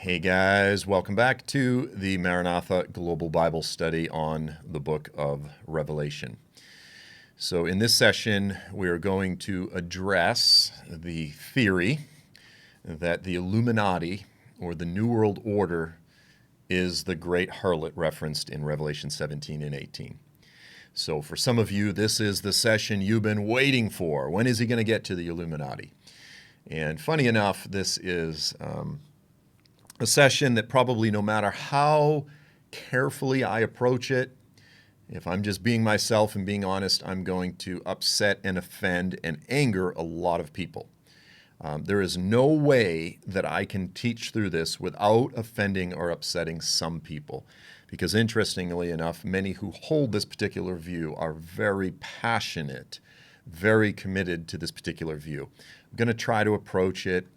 Hey guys, welcome back to the Maranatha Global Bible Study on the book of Revelation. So in this session, we are going to address the theory that the Illuminati, or the New World Order, is the great harlot referenced in Revelation 17 and 18. So for some of you, this is the session you've been waiting for. When is he going to get to the Illuminati? And funny enough, this is a session that probably, no matter how carefully I approach it, if I'm just being myself and being honest, I'm going to upset and offend and anger a lot of people. There is no way that I can teach through this without offending or upsetting some people. Because interestingly enough, many who hold this particular view are very passionate, very committed to this particular view. I'm going to try to approach it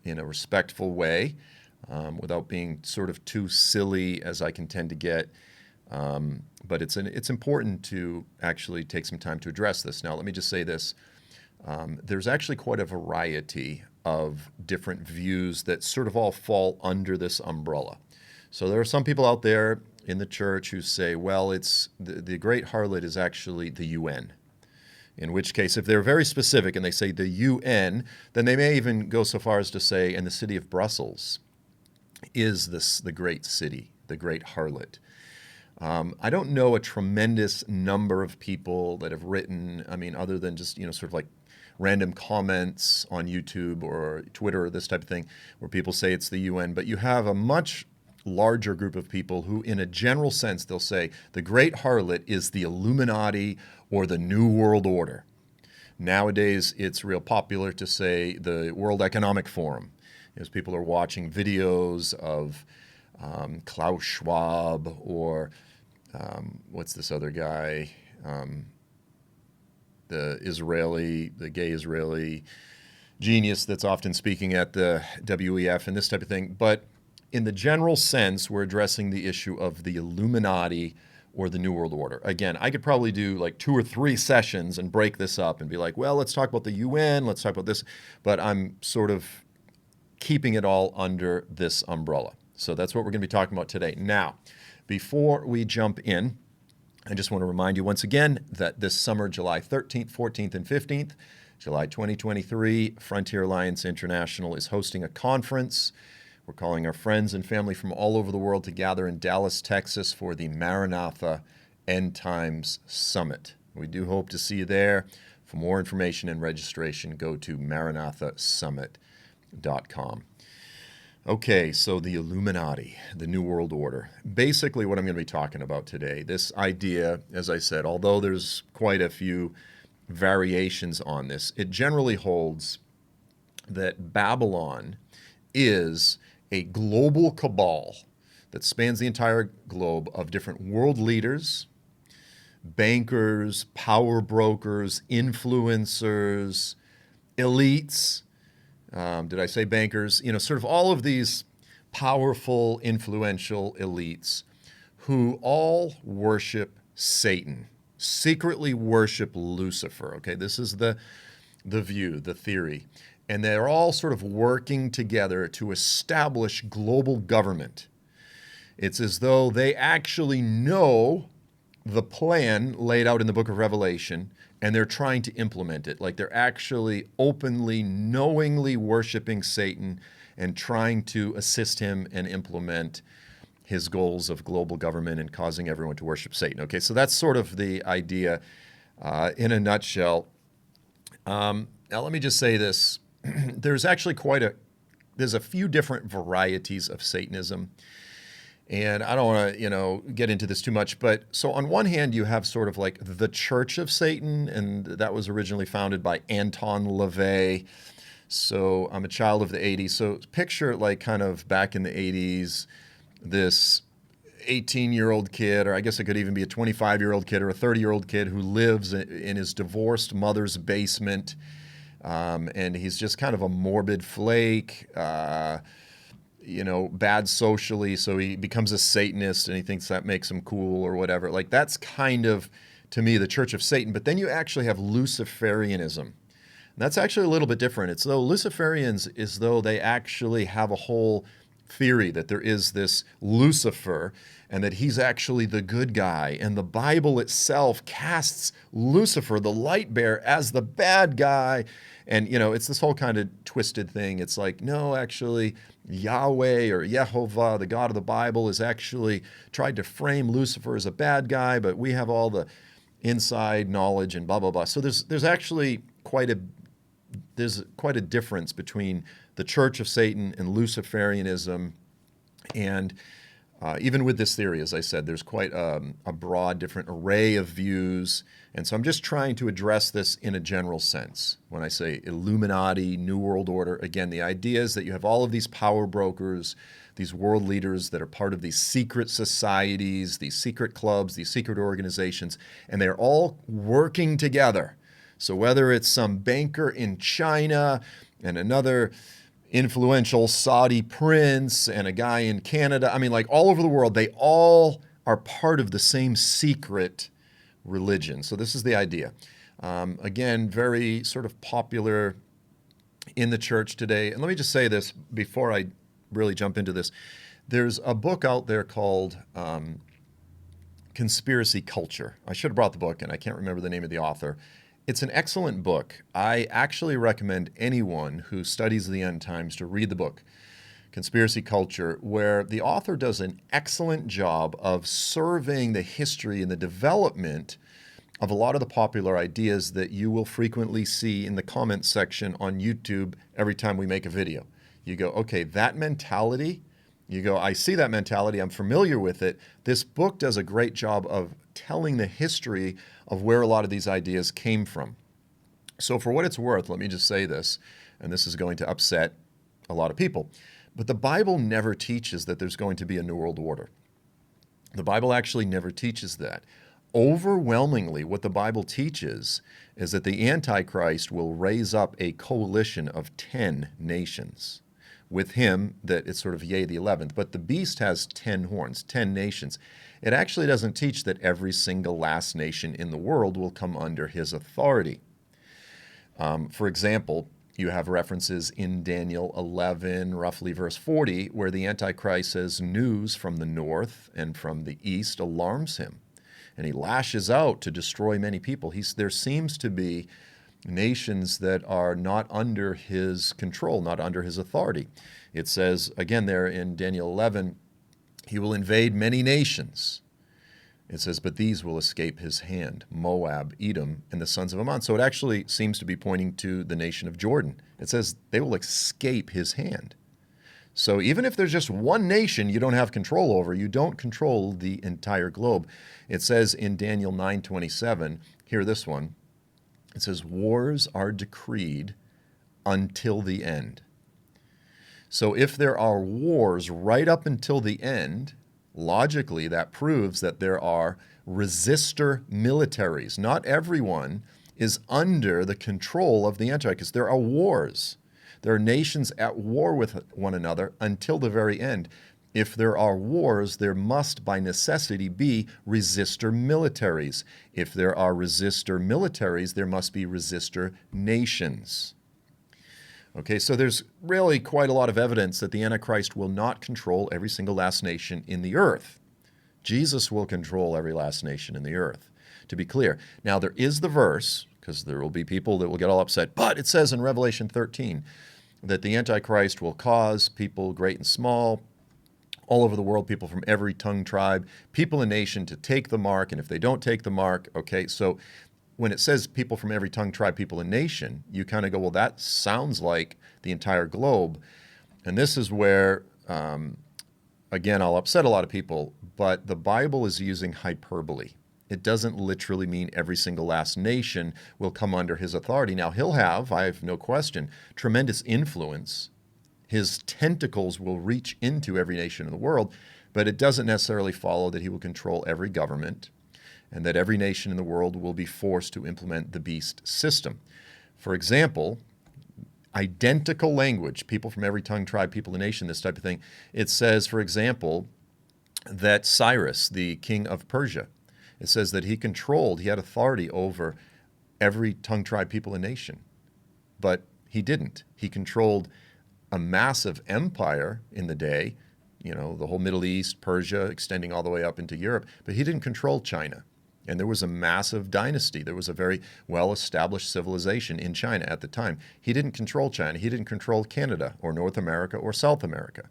in a respectful way, without being sort of too silly as I can tend to get. But it's important to actually take some time to address this. Now, let me just say this. There's actually quite a variety of different views that sort of all fall under this umbrella. So there are some people out there in the church who say, well, it's the great harlot is actually the UN. In which case, if they're very specific and they say the UN, then they may even go so far as to say, in the city of Brussels is this the great city, the great harlot. I don't know a tremendous number of people that have written, other than just, sort of like random comments on YouTube or Twitter or this type of thing, where people say it's the UN. But you have a much larger group of people who, in a general sense, they'll say the great harlot is the Illuminati or the New World Order. Nowadays, it's real popular to say the World Economic Forum, as people are watching videos of Klaus Schwab or what's this other guy, the gay Israeli genius that's often speaking at the WEF and this type of thing. But in the general sense, we're addressing the issue of the Illuminati or the New World Order. Again, I could probably do like 2 or 3 sessions and break this up and be like, well, let's talk about the UN, let's talk about this. But I'm sort of keeping it all under this umbrella. So that's what we're going to be talking about today. Now, before we jump in, I just want to remind you once again that this summer, July 13th, 14th, and 15th, July 2023, Frontier Alliance International is hosting a conference. We're calling our friends and family from all over the world to gather in Dallas, Texas for the Maranatha End Times Summit. We do hope to see you there. For more information and registration, go to maranathaSummit.com. Okay, so the Illuminati, the New World Order. Basically what I'm going to be talking about today, this idea, as I said, although there's quite a few variations on this, it generally holds that Babylon is a global cabal that spans the entire globe of different world leaders, bankers, power brokers, influencers, elites. Did I say bankers? Sort of all of these powerful, influential elites who all worship Satan, secretly worship Lucifer. Okay, this is the view, the theory. And they're all sort of working together to establish global government. It's as though they actually know the plan laid out in the book of Revelation, and they're trying to implement it. Like they're actually openly, knowingly worshiping Satan and trying to assist him and implement his goals of global government and causing everyone to worship Satan. Okay, so that's sort of the idea in a nutshell. Now let me just say this. There's actually there's a few different varieties of Satanism. And I don't want to, get into this too much, but so on one hand, you have sort of like the Church of Satan, and that was originally founded by Anton LaVey. So I'm a child of the 80s. So picture like kind of back in the 80s, this 18-year-old kid, or I guess it could even be a 25-year-old kid or a 30-year-old kid who lives in his divorced mother's basement. And he's just kind of a morbid flake, bad socially, so he becomes a Satanist and he thinks that makes him cool or whatever. Like that's kind of, to me, the Church of Satan. But then you actually have Luciferianism. And that's actually a little bit different. It's though Luciferians is though they actually have a whole theory that there is this Lucifer and that he's actually the good guy. And the Bible itself casts Lucifer, the light bearer, as the bad guy. And, it's this whole kind of twisted thing. It's like, no, actually, Yahweh or Yehovah, the God of the Bible, has actually tried to frame Lucifer as a bad guy, but we have all the inside knowledge and blah, blah, blah. So there's actually quite a difference between the Church of Satan and Luciferianism. And even with this theory, as I said, there's quite a broad, different array of views. And so I'm just trying to address this in a general sense. When I say Illuminati, New World Order, again, the idea is that you have all of these power brokers, these world leaders that are part of these secret societies, these secret clubs, these secret organizations, and they're all working together. So whether it's some banker in China and another influential Saudi prince and a guy in Canada, like all over the world, they all are part of the same secret religion. So this is the idea. Again, very sort of popular in the church today. And let me just say this before I really jump into this. There's a book out there called Conspiracy Culture. I should have brought the book, and I can't remember the name of the author. It's an excellent book. I actually recommend anyone who studies the end times to read the book, Conspiracy Culture, where the author does an excellent job of surveying the history and the development of a lot of the popular ideas that you will frequently see in the comments section on YouTube every time we make a video. You go, okay, that mentality, you go, I see that mentality, I'm familiar with it. This book does a great job of telling the history of where a lot of these ideas came from. So for what it's worth, let me just say this, and this is going to upset a lot of people, but the Bible never teaches that there's going to be a New World Order. The Bible actually never teaches that. Overwhelmingly, what the Bible teaches is that the Antichrist will raise up a coalition of 10 nations. With him, that it's sort of yea, the 11th, but the beast has 10 horns, 10 nations. It actually doesn't teach that every single last nation in the world will come under his authority. For example, you have references in Daniel 11, roughly verse 40, where the Antichrist says news from the north and from the east alarms him, and he lashes out to destroy many people. There seems to be nations that are not under his control, not under his authority. It says, again there in Daniel 11, he will invade many nations. It says, but these will escape his hand, Moab, Edom, and the sons of Ammon. So it actually seems to be pointing to the nation of Jordan. It says they will escape his hand. So even if there's just one nation you don't have control over, you don't control the entire globe. It says in Daniel 9:27, hear this one, it says, wars are decreed until the end. So if there are wars right up until the end, logically that proves that there are resistor militaries. Not everyone is under the control of the Antichrist. There are wars. There are nations at war with one another until the very end. If there are wars, there must by necessity be resistor militaries. If there are resistor militaries, there must be resistor nations. Okay, so there's really quite a lot of evidence that the Antichrist will not control every single last nation in the earth. Jesus will control every last nation in the earth, to be clear. Now, there is the verse, because there will be people that will get all upset, but it says in Revelation 13 that the Antichrist will cause people great and small, all over the world, people from every tongue, tribe, people and nation to take the mark, and if they don't take the mark, okay, so when it says people from every tongue, tribe, people, and nation, you kind of go, well, that sounds like the entire globe. And this is where, again, I'll upset a lot of people, but the Bible is using hyperbole. It doesn't literally mean every single last nation will come under his authority. Now, he'll have, I have no question, tremendous influence. His tentacles will reach into every nation in the world, but it doesn't necessarily follow that he will control every government, and that every nation in the world will be forced to implement the beast system. For example, identical language, people from every tongue, tribe, people, and nation, this type of thing. It says, for example, that Cyrus, the king of Persia, it says that he had authority over every tongue, tribe, people, and nation. But he didn't. He controlled a massive empire in the day, the whole Middle East, Persia, extending all the way up into Europe, but he didn't control China. And there was a massive dynasty. There was a very well-established civilization in China at the time. He didn't control China. He didn't control Canada or North America or South America.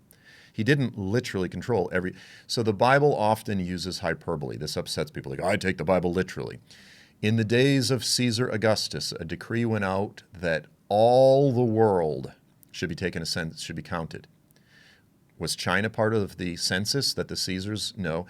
He didn't literally control every... So the Bible often uses hyperbole. This upsets people. Like, I take the Bible literally. In the days of Caesar Augustus, a decree went out that all the world should be taken should be counted. Was China part of the census that the Caesars? No.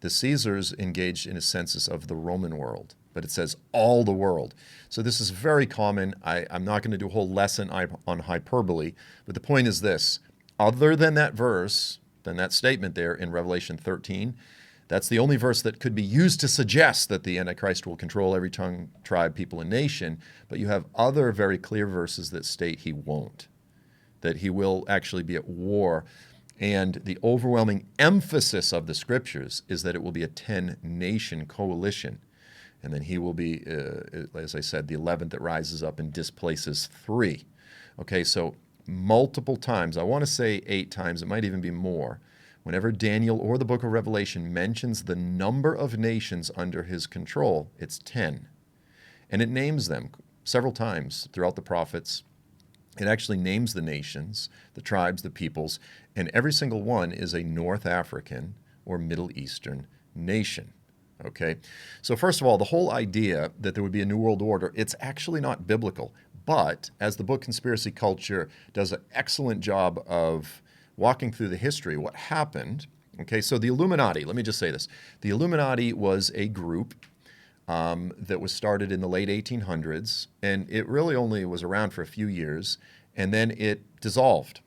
The Caesars engaged in a census of the Roman world, but it says all the world. So this is very common. I'm not going to do a whole lesson on hyperbole, but the point is this. Other than that verse, than that statement there in Revelation 13, that's the only verse that could be used to suggest that the Antichrist will control every tongue, tribe, people, and nation, but you have other very clear verses that state he won't, that he will actually be at war. And the overwhelming emphasis of the scriptures is that it will be a 10-nation coalition. And then he will be, as I said, the 11th that rises up and displaces 3. Okay, so multiple times, I want to say 8 times, it might even be more, whenever Daniel or the book of Revelation mentions the number of nations under his control, it's 10. And it names them several times throughout the prophets. It actually names the nations, the tribes, the peoples, and every single one is a North African or Middle Eastern nation. Okay? So first of all, the whole idea that there would be a New World Order, it's actually not biblical. But as the book Conspiracy Culture does an excellent job of walking through the history, what happened, okay, so the Illuminati, let me just say this. The Illuminati was a group that was started in the late 1800s, and it really only was around for a few years, and then it dissolved.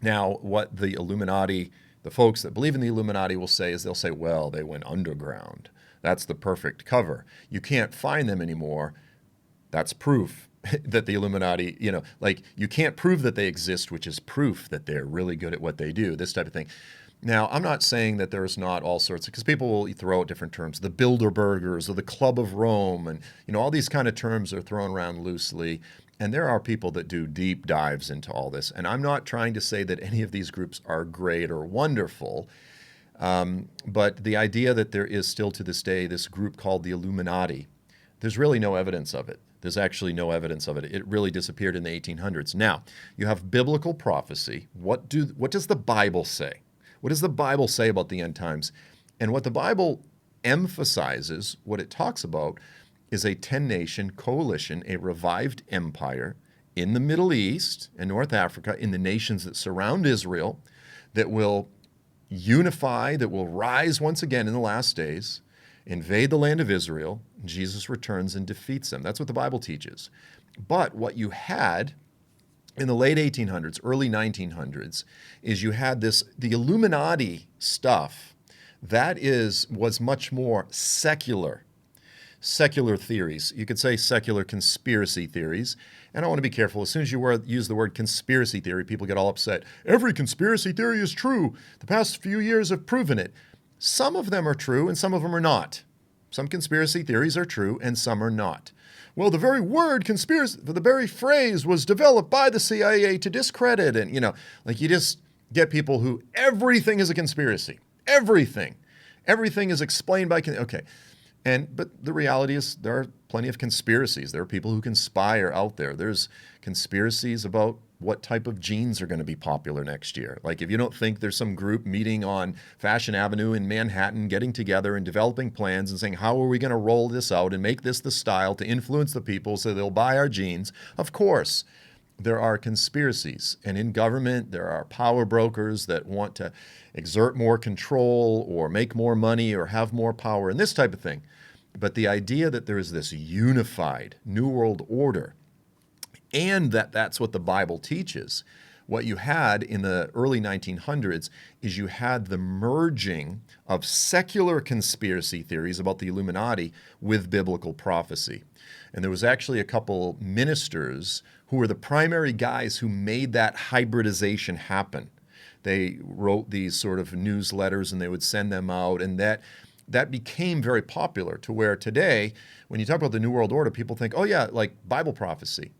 Now, what the Illuminati, the folks that believe in the Illuminati will say is they'll say, well, they went underground. That's the perfect cover. You can't find them anymore. That's proof that the Illuminati, like you can't prove that they exist, which is proof that they're really good at what they do, this type of thing. Now, I'm not saying that there's not all sorts of, because people will throw out different terms, the Bilderbergers or the Club of Rome, and all these kind of terms are thrown around loosely. And there are people that do deep dives into all this. And I'm not trying to say that any of these groups are great or wonderful, but the idea that there is still to this day this group called the Illuminati, there's really no evidence of it. There's actually no evidence of it. It really disappeared in the 1800s. Now, you have biblical prophecy. What does the Bible say? What does the Bible say about the end times? And what the Bible emphasizes, what it talks about, is a 10-nation coalition, a revived empire in the Middle East and North Africa, in the nations that surround Israel, that will unify, that will rise once again in the last days, invade the land of Israel. Jesus returns and defeats them. That's what the Bible teaches. But what you had in the late 1800s, early 1900s, is you had the Illuminati stuff that was much more secular theories. You could say secular conspiracy theories. And I want to be careful. As soon as you use the word conspiracy theory, people get all upset. Every conspiracy theory is true. The past few years have proven it. Some of them are true and some of them are not. Some conspiracy theories are true and some are not. Well, the very word conspiracy, the very phrase was developed by the CIA to discredit. And, like you just get people who everything is a conspiracy. Everything. Everything is explained by, okay. But the reality is there are plenty of conspiracies. There are people who conspire out there. There's conspiracies about what type of jeans are going to be popular next year. Like if you don't think there's some group meeting on Fashion Avenue in Manhattan, getting together and developing plans and saying, how are we going to roll this out and make this the style to influence the people so they'll buy our jeans? Of course, there are conspiracies. And in government, there are power brokers that want to exert more control or make more money or have more power and this type of thing. But the idea that there is this unified New World Order and that's what the Bible teaches. What you had in the early 1900s is you had the merging of secular conspiracy theories about the Illuminati with biblical prophecy. And there was actually a couple ministers who were the primary guys who made that hybridization happen. They wrote these sort of newsletters and they would send them out, and that became very popular to where today, when you talk about the New World Order, people think, oh yeah, like Bible prophecy.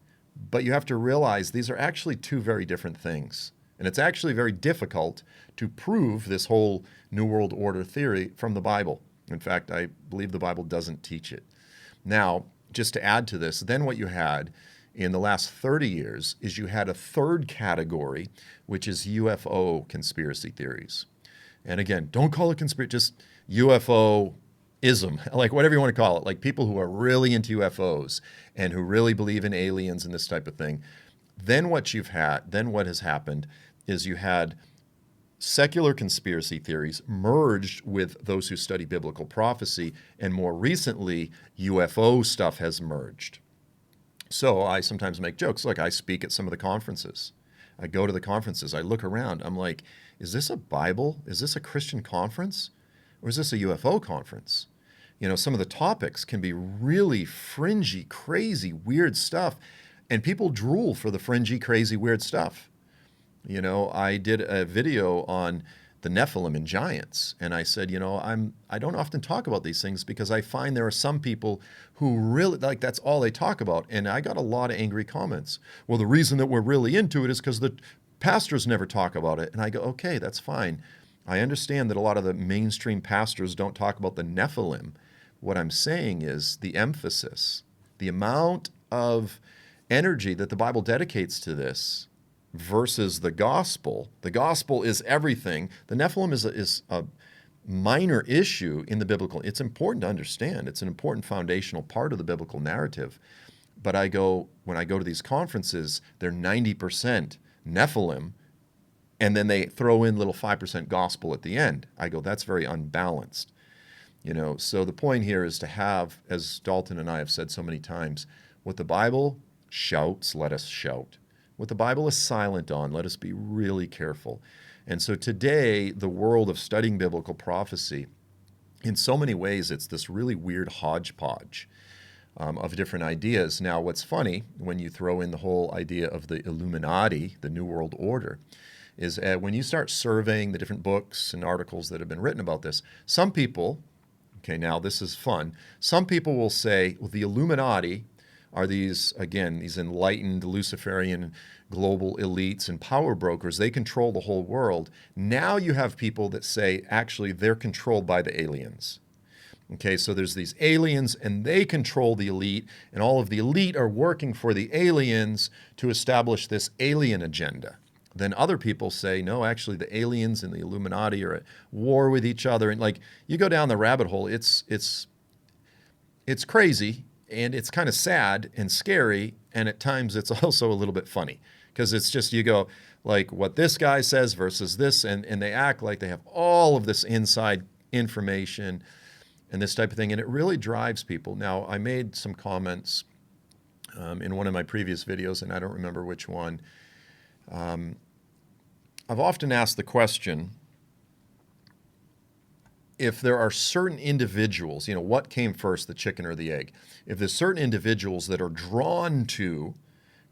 But you have to realize these are actually two very different things. And it's actually very difficult to prove this whole New World Order theory from the Bible. In fact, I believe the Bible doesn't teach it. Now, just to add to this, then what you had in the last 30 years is you had a third category, which is UFO conspiracy theories. And again, don't call it conspiracy, just UFO-ism, like whatever you want to call it, like people who are really into UFOs and who really believe in aliens and this type of thing. Then what has happened is you had secular conspiracy theories merged with those who study biblical prophecy, and more recently, UFO stuff has merged. So I sometimes make jokes. Like, I speak at some of the conferences. I go to the conferences. I look around. I'm like, is this a Bible? Is this a Christian conference? Or is this a UFO conference? You know, some of the topics can be really fringy, crazy, weird stuff. And people drool for the fringy, crazy, weird stuff. You know, I did a video on the Nephilim and giants, and I said, you know, I don't often talk about these things because I find there are some people who really, like, that's all they talk about. And I got a lot of angry comments. Well, the reason that we're really into it is because the pastors never talk about it. And I go, okay, that's fine. I understand that a lot of the mainstream pastors don't talk about the Nephilim. What I'm saying is the emphasis, the amount of energy that the Bible dedicates to this versus the gospel. The gospel is everything. The Nephilim is a minor issue in the biblical. It's important to understand. It's an important foundational part of the biblical narrative. But when I go to these conferences, they're 90% Nephilim, and then they throw in little 5% gospel at the end. I go, that's very unbalanced. You know, so the point here is to have, as Dalton and I have said so many times, what the Bible shouts, let us shout. What the Bible is silent on, let us be really careful. And so today, the world of studying biblical prophecy, in so many ways, it's this really weird hodgepodge of different ideas. Now, what's funny, when you throw in the whole idea of the Illuminati, the New World Order, is when you start surveying the different books and articles that have been written about this, some people, okay, now this is fun, some people will say, well, the Illuminati are these enlightened Luciferian global elites and power brokers. They control the whole world. Now you have people that say, actually, they're controlled by the aliens. Okay, so there's these aliens, and they control the elite, and all of the elite are working for the aliens to establish this alien agenda. Then other people say, no, actually, the aliens and the Illuminati are at war with each other. And like, you go down the rabbit hole, it's crazy. And it's kind of sad and scary, and at times it's also a little bit funny because it's just, you go like what this guy says versus this, and they act like they have all of this inside information and this type of thing, and it really drives people. Now, I made some comments in one of my previous videos, and I don't remember which one. I've often asked the question, if there are certain individuals, you know, what came first, the chicken or the egg? If there's certain individuals that are drawn to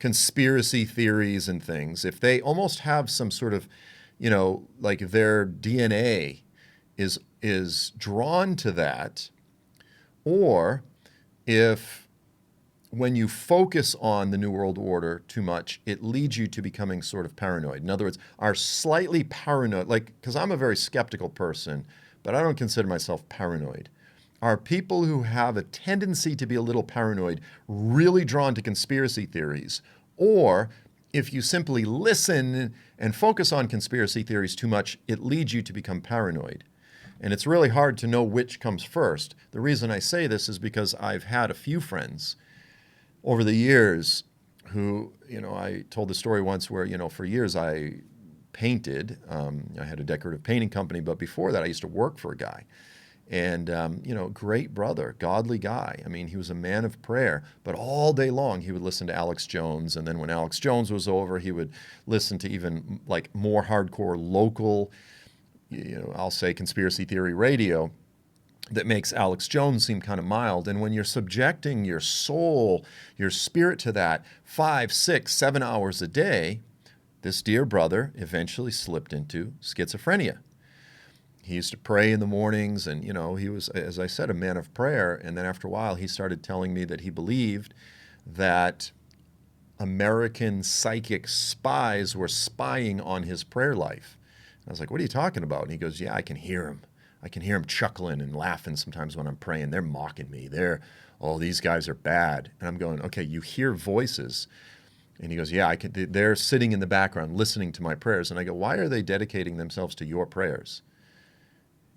conspiracy theories and things, if they almost have some sort of, you know, like their DNA is drawn to that, or if when you focus on the New World Order too much, it leads you to becoming sort of paranoid. In other words, are slightly paranoid, like, because I'm a very skeptical person, but I don't consider myself paranoid. Are people who have a tendency to be a little paranoid really drawn to conspiracy theories? Or if you simply listen and focus on conspiracy theories too much, it leads you to become paranoid. And it's really hard to know which comes first. The reason I say this is because I've had a few friends over the years who, you know, I told the story once where, you know, for years I painted. I had a decorative painting company, but before that I used to work for a guy. And, you know, great brother, godly guy. I mean, he was a man of prayer, but all day long he would listen to Alex Jones. And then when Alex Jones was over, he would listen to even like more hardcore local, you know, I'll say conspiracy theory radio that makes Alex Jones seem kind of mild. And when you're subjecting your soul, your spirit to that 5, 6, 7 hours a day, this dear brother eventually slipped into schizophrenia. He used to pray in the mornings, and, you know, he was, as I said, a man of prayer. And then after a while, he started telling me that he believed that American psychic spies were spying on his prayer life. I was like, what are you talking about? And he goes, yeah, I can hear him. I can hear him chuckling and laughing sometimes when I'm praying. They're mocking me. Oh, these guys are bad. And I'm going, okay, you hear voices. And he goes, yeah, they're sitting in the background listening to my prayers. And I go, why are they dedicating themselves to your prayers?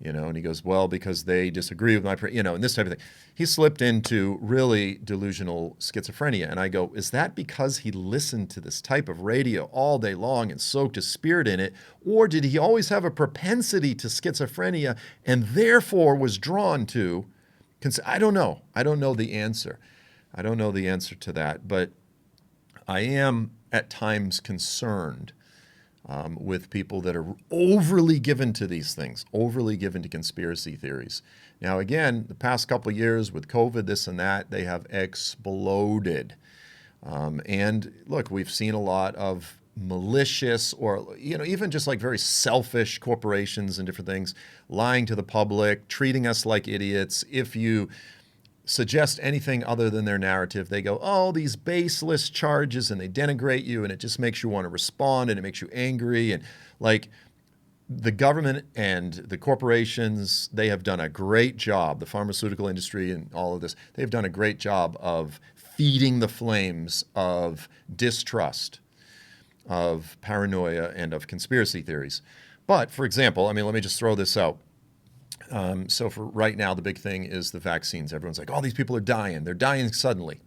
And he goes, well, because they disagree with my prayer, and this type of thing. He slipped into really delusional schizophrenia. And I go, is that because he listened to this type of radio all day long and soaked his spirit in it? Or did he always have a propensity to schizophrenia and therefore was drawn to, I don't know. I don't know the answer. I don't know the answer to that. But I am at times concerned with people that are overly given to these things, overly given to conspiracy theories. Now, again, the past couple of years with COVID, this and that, they have exploded. And look, we've seen a lot of malicious or, even just like very selfish corporations and different things lying to the public, treating us like idiots. If you suggest anything other than their narrative, they go, oh, these baseless charges, and they denigrate you, and it just makes you want to respond, and it makes you angry. And like the government and the corporations, they have done a great job, the pharmaceutical industry and all of this, they've done a great job of feeding the flames of distrust, of paranoia, and of conspiracy theories. But for example, let me just throw this out. So for right now, the big thing is the vaccines. Everyone's like, oh, these people are dying. They're dying suddenly.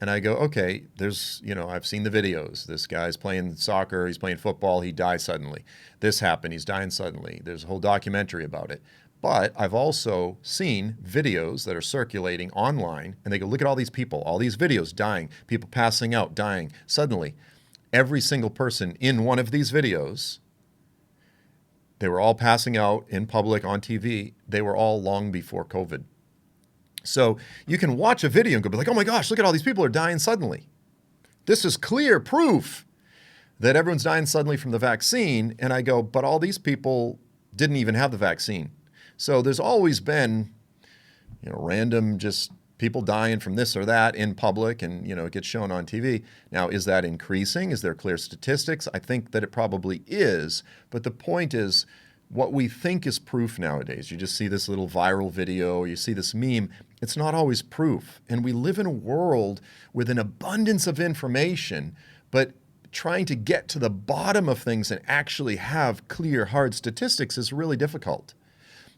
And I go, okay, I've seen the videos. This guy's playing soccer. He's playing football. He dies suddenly. This happened. He's dying suddenly. There's a whole documentary about it. But I've also seen videos that are circulating online, and they go, look at all these people, all these videos dying, people passing out, dying suddenly. Every single person in one of these videos, they were all passing out in public on TV. They were all long before COVID. So you can watch a video and go like, oh my gosh, look at all these people are dying suddenly. This is clear proof that everyone's dying suddenly from the vaccine. And I go, but all these people didn't even have the vaccine. So there's always been, random just people dying from this or that in public, and, it gets shown on TV. Now, is that increasing? Is there clear statistics? I think that it probably is. But the point is, what we think is proof nowadays, you just see this little viral video, or you see this meme, it's not always proof. And we live in a world with an abundance of information, but trying to get to the bottom of things and actually have clear, hard statistics is really difficult.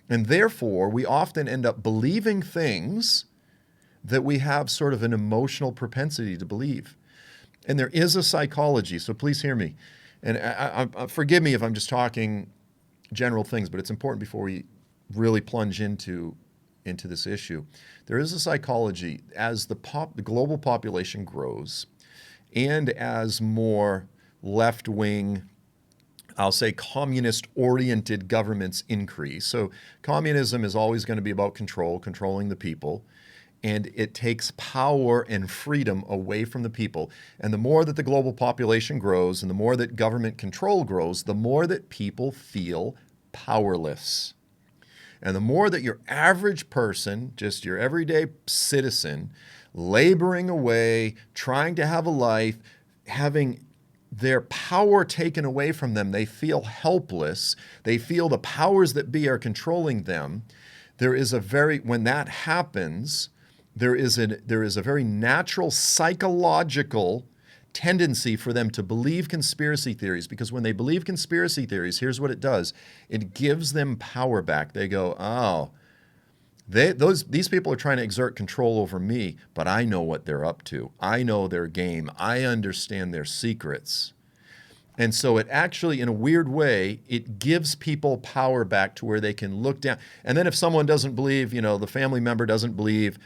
And therefore, we often end up believing things that we have sort of an emotional propensity to believe. And there is a psychology, so please hear me. And forgive me if I'm just talking general things, but it's important before we really plunge into this issue. There is a psychology as the global population grows, and as more left-wing, I'll say communist-oriented governments increase. So communism is always going to be about controlling the people. And it takes power and freedom away from the people. And the more that the global population grows and the more that government control grows, the more that people feel powerless. And the more that your average person, just your everyday citizen, laboring away, trying to have a life, having their power taken away from them, they feel helpless. They feel the powers that be are controlling them. When that happens, there is a very natural psychological tendency for them to believe conspiracy theories, because when they believe conspiracy theories, here's what it does. It gives them power back. They go, oh, these people are trying to exert control over me, but I know what they're up to. I know their game. I understand their secrets. And so it actually, in a weird way, it gives people power back to where they can look down. And then if someone doesn't believe, the family member doesn't believe,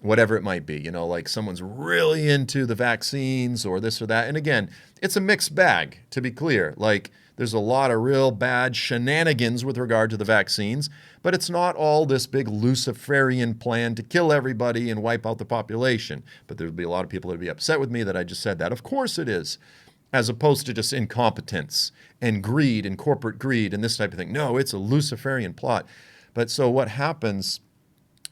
whatever it might be, like someone's really into the vaccines or this or that. And again, it's a mixed bag, to be clear. Like, there's a lot of real bad shenanigans with regard to the vaccines, but it's not all this big Luciferian plan to kill everybody and wipe out the population. But there'll be a lot of people that would be upset with me that I just said that. Of course it is, as opposed to just incompetence and greed and corporate greed and this type of thing. No, it's a Luciferian plot. But so what happens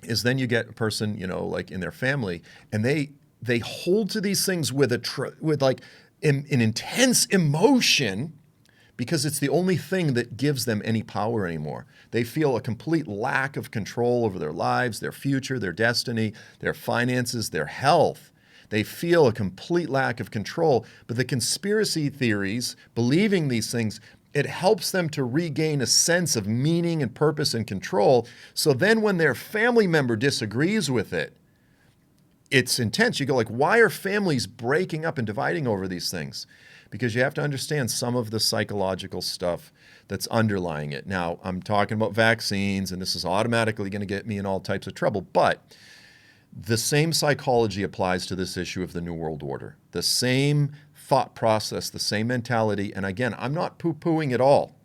is then you get a person, like in their family, and they they hold to these things with like an intense emotion, because it's the only thing that gives them any power anymore. They feel a complete lack of control over their lives, their future, their destiny, their finances, their health. They feel a complete lack of control. But the conspiracy theories, believing these things, it helps them to regain a sense of meaning and purpose and control. So then when their family member disagrees with it, it's intense. You go like, why are families breaking up and dividing over these things? Because you have to understand some of the psychological stuff that's underlying it. Now, I'm talking about vaccines, and this is automatically going to get me in all types of trouble, but the same psychology applies to this issue of the New World Order. The same thought process, the same mentality, and again, I'm not poo-pooing it all.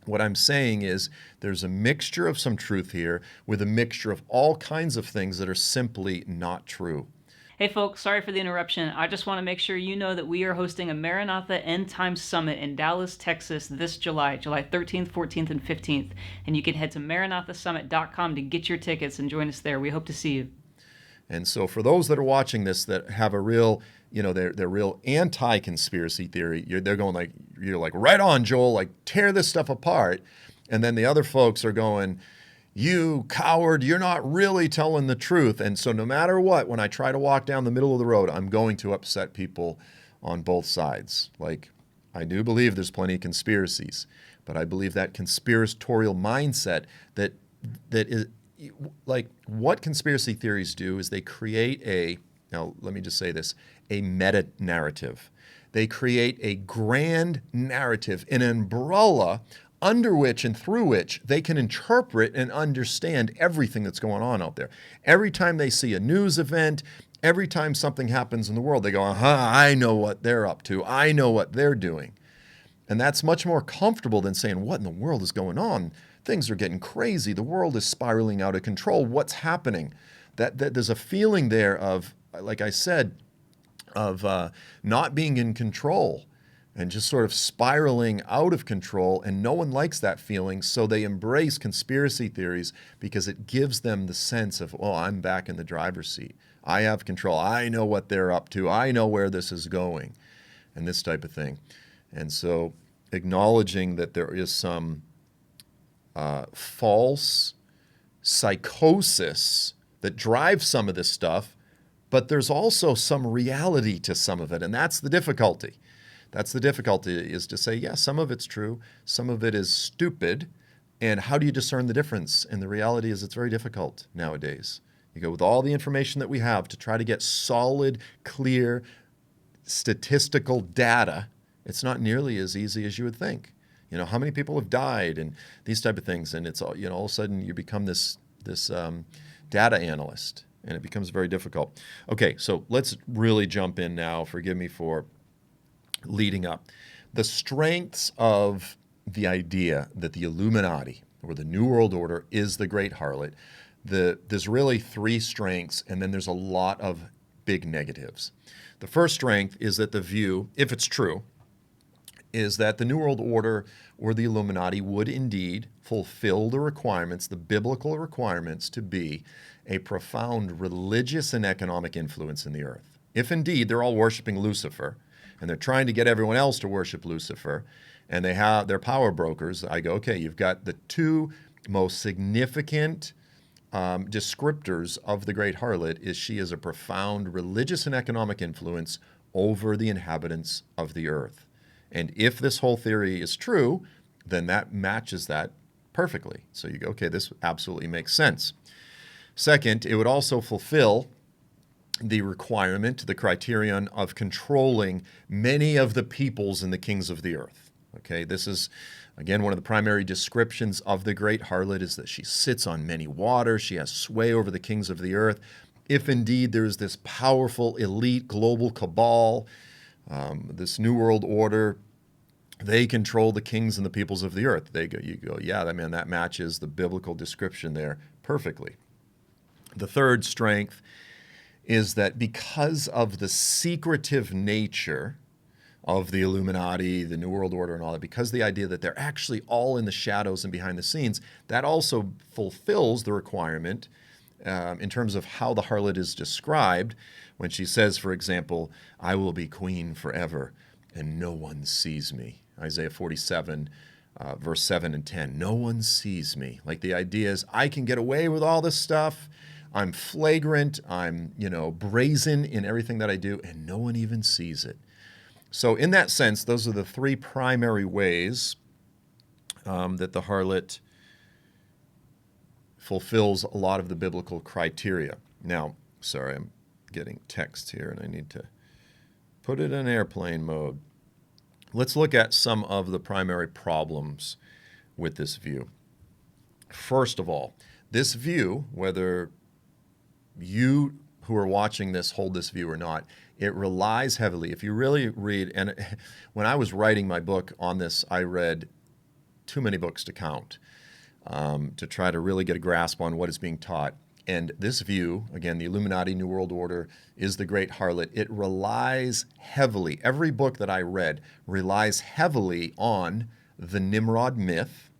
What I'm saying is there's a mixture of some truth here with a mixture of all kinds of things that are simply not true. Hey folks, sorry for the interruption. I just want to make sure you know that we are hosting a Maranatha End Time Summit in Dallas, Texas this July 13th, 14th, and 15th. And you can head to maranathasummit.com to get your tickets and join us there. We hope to see you. And so for those that are watching this that have a real, they're real anti-conspiracy theory, they're going like, you're like, right on, Joel, like tear this stuff apart. And then the other folks are going, you coward, you're not really telling the truth. And so no matter what, when I try to walk down the middle of the road, I'm going to upset people on both sides. Like, I do believe there's plenty of conspiracies, but I believe that conspiratorial mindset that is, like, what conspiracy theories do is they create now let me just say this, a meta-narrative. They create a grand narrative, an umbrella under which and through which they can interpret and understand everything that's going on out there. Every time they see a news event, every time something happens in the world, they go, I know what they're up to. I know what they're doing. And that's much more comfortable than saying, what in the world is going on? Things are getting crazy. The world is spiraling out of control. What's happening? That there's a feeling there of, like I said, of not being in control and just sort of spiraling out of control, and no one likes that feeling, so they embrace conspiracy theories because it gives them the sense of, oh, I'm back in the driver's seat. I have control. I know what they're up to. I know where this is going, and this type of thing. And so acknowledging that there is some false psychosis that drives some of this stuff, but there's also some reality to some of it, and that's the difficulty. That's the difficulty, is to say, yeah, some of it's true, some of it is stupid, and how do you discern the difference? And the reality is it's very difficult nowadays. You go with all the information that we have to try to get solid, clear, statistical data. It's not nearly as easy as you would think. How many people have died and these type of things, and it's all of a sudden you become this data analyst, and it becomes very difficult. Okay, so let's really jump in now. Forgive me for leading up. The strengths of the idea that the Illuminati or the New World Order is the great harlot, there's really three strengths, and then there's a lot of big negatives. The first strength is that the view, if it's true, is that the New World Order or the Illuminati would indeed fulfill the requirements, the biblical requirements, to be a profound religious and economic influence in the earth. If indeed they're all worshiping Lucifer, and they're trying to get everyone else to worship Lucifer, and they're power brokers, I go, okay, you've got the two most significant descriptors of the great harlot is she is a profound religious and economic influence over the inhabitants of the earth. And if this whole theory is true, then that matches that perfectly. So you go, okay, this absolutely makes sense. Second, it would also fulfill the requirement, the criterion of controlling many of the peoples and the kings of the earth. Okay, this is, again, one of the primary descriptions of the great harlot is that she sits on many waters. She has sway over the kings of the earth. If indeed there is this powerful elite global cabal, this New World Order, they control the kings and the peoples of the earth. You go, yeah, that matches the biblical description there perfectly. The third strength is that because of the secretive nature of the Illuminati, the New World Order, and all that, because the idea that they're actually all in the shadows and behind the scenes, that also fulfills the requirement in terms of how the harlot is described when she says, for example, I will be queen forever and no one sees me. Isaiah 47, verse 7 and 10. No one sees me. Like the idea is I can get away with all this stuff. I'm flagrant. I'm, brazen in everything that I do, and no one even sees it. So in that sense, those are the three primary ways that the harlot fulfills a lot of the biblical criteria. Now, sorry, I'm getting text here, and I need to put it in airplane mode. Let's look at some of the primary problems with this view. First of all, this view, whether you who are watching this hold this view or not, it relies heavily. If you really read, and when I was writing my book on this, I read too many books to count to try to really get a grasp on what is being taught. And this view, again, the Illuminati, New World Order, is the great harlot. It relies heavily, every book that I read relies heavily on the Nimrod myth.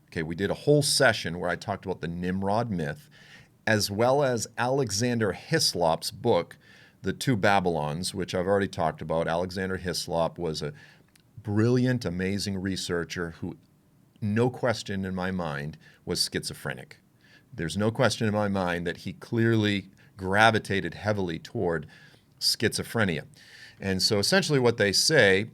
Okay, we did a whole session where I talked about the Nimrod myth, as well as Alexander Hislop's book, The Two Babylons, which I've already talked about. Alexander Hislop was a brilliant, amazing researcher who, no question in my mind, was schizophrenic. There's no question in my mind that he clearly gravitated heavily toward schizophrenia. And so essentially what they say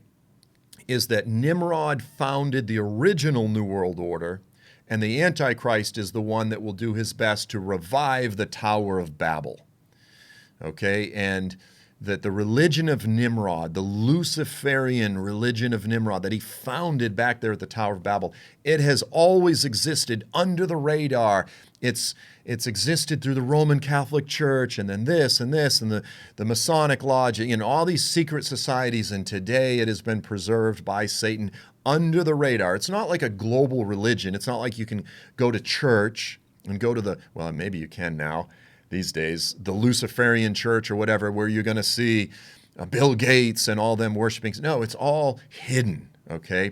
is that Nimrod founded the original New World Order, and the Antichrist is the one that will do his best to revive the Tower of Babel. Okay, and that the religion of Nimrod, the Luciferian religion of Nimrod that he founded back there at the Tower of Babel, it has always existed under the radar. It's existed through the Roman Catholic Church, and then this and this, and the Masonic Lodge, all these secret societies, and today it has been preserved by Satan under the radar. It's not like a global religion. It's not like you can go to church and go to well, maybe you can now, these days, the Luciferian church or whatever, where you're going to see Bill Gates and all them worshiping. No, it's all hidden, okay?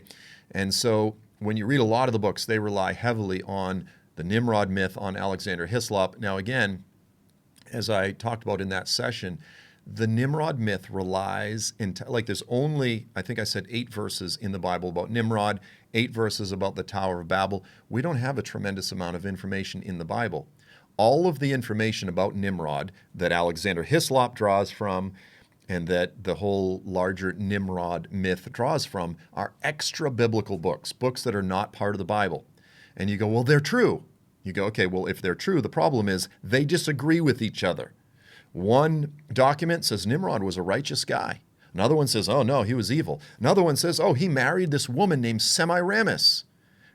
And so when you read a lot of the books, they rely heavily on the Nimrod myth, on Alexander Hislop. Now again, as I talked about in that session, the Nimrod myth relies, there's only, I think I said 8 verses in the Bible about Nimrod, 8 verses about the Tower of Babel. We don't have a tremendous amount of information in the Bible. All of the information about Nimrod that Alexander Hislop draws from and that the whole larger Nimrod myth draws from are extra biblical books that are not part of the Bible. And you go, well, they're true. You go, okay, well, if they're true, the problem is they disagree with each other. One document says Nimrod was a righteous guy. Another one says, oh, no, he was evil. Another one says, oh, he married this woman named Semiramis.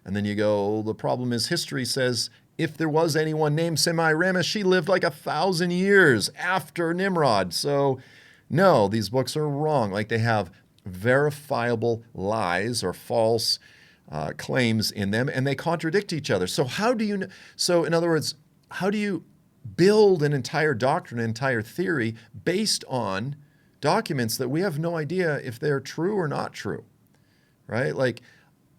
And then you go, the problem is history says if there was anyone named Semiramis, she lived like 1,000 years after Nimrod. So no, these books are wrong. Like they have verifiable lies or false claims in them, and they contradict each other. So how do you, so in other words, how do you build an entire doctrine, an entire theory based on documents that we have no idea if they're true or not true, right? Like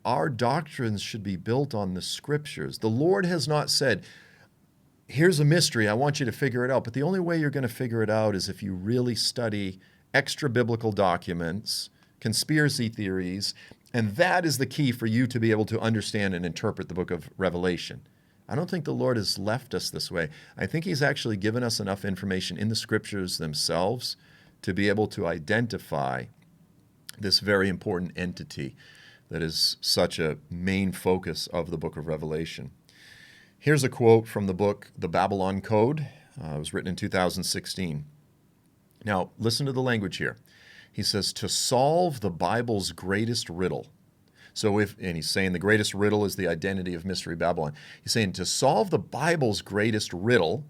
our doctrines should be built on the scriptures. The Lord has not said, here's a mystery, I want you to figure it out. But the only way you're going to figure it out is if you really study extra biblical documents, conspiracy theories, and that is the key for you to be able to understand and interpret the book of Revelation. I don't think the Lord has left us this way. I think he's actually given us enough information in the scriptures themselves to be able to identify this very important entity that is such a main focus of the book of Revelation. Here's a quote from the book, The Babylon Code. It was written in 2016. Now, listen to the language here. He says, to solve the Bible's greatest riddle. And he's saying the greatest riddle is the identity of Mystery Babylon. He's saying to solve the Bible's greatest riddle,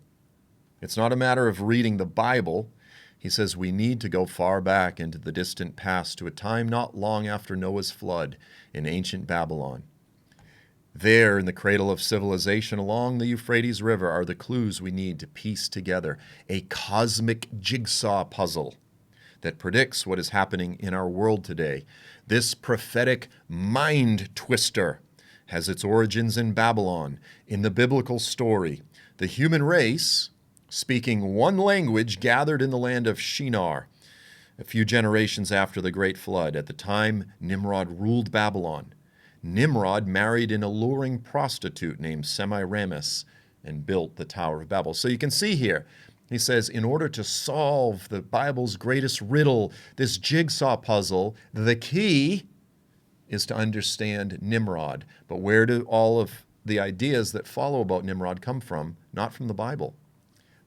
it's not a matter of reading the Bible. He says we need to go far back into the distant past to a time not long after Noah's flood in ancient Babylon. There, in the cradle of civilization along the Euphrates River, are the clues we need to piece together a cosmic jigsaw puzzle that predicts what is happening in our world today. This prophetic mind twister has its origins in Babylon. In the biblical story, the human race, speaking one language, gathered in the land of Shinar a few generations after the Great Flood. At the time Nimrod ruled Babylon, Nimrod married an alluring prostitute named Semiramis and built the Tower of Babel. So you can see here, he says, in order to solve the Bible's greatest riddle, this jigsaw puzzle, the key is to understand Nimrod. But where do all of the ideas that follow about Nimrod come from? Not from the Bible,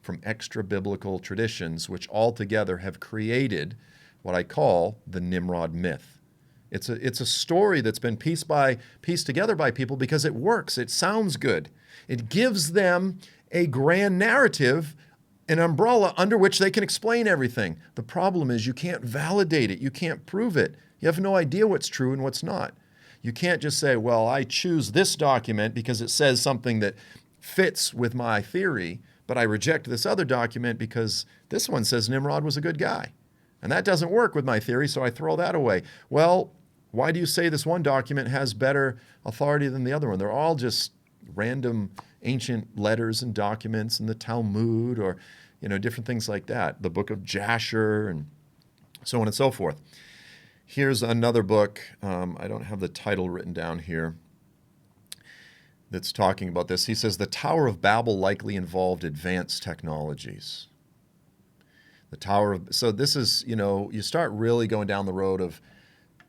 from extra-biblical traditions, which altogether have created what I call the Nimrod myth. It's a story that's been pieced together by people because it works. It sounds good. It gives them a grand narrative, an umbrella under which they can explain everything. The problem is you can't validate it. You can't prove it. You have no idea what's true and what's not. You can't just say, well, I choose this document because it says something that fits with my theory, but I reject this other document because this one says Nimrod was a good guy. And that doesn't work with my theory, so I throw that away. Well, why do you say this one document has better authority than the other one? They're all just random ancient letters and documents in the Talmud or, different things like that. The book of Jasher and so on and so forth. Here's another book. I don't have the title written down here that's talking about this. He says the Tower of Babel likely involved advanced technologies. So this is, you start really going down the road of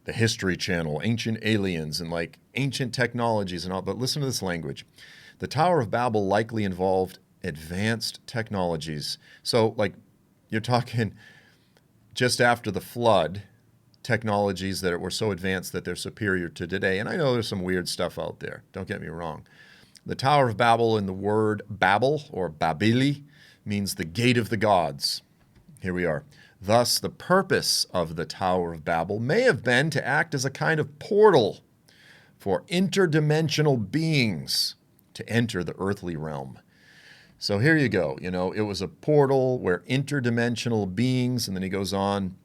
the History Channel, ancient aliens and like ancient technologies and all, but listen to this language. The Tower of Babel likely involved advanced technologies. So like you're talking just after the flood, technologies that were so advanced that they're superior to today. And I know there's some weird stuff out there. Don't get me wrong. The Tower of Babel in the word Babel or Babili means the gate of the gods. Here we are. Thus, the purpose of the Tower of Babel may have been to act as a kind of portal for interdimensional beings to enter the earthly realm. So here you go. It was a portal where interdimensional beings, and then he goes on,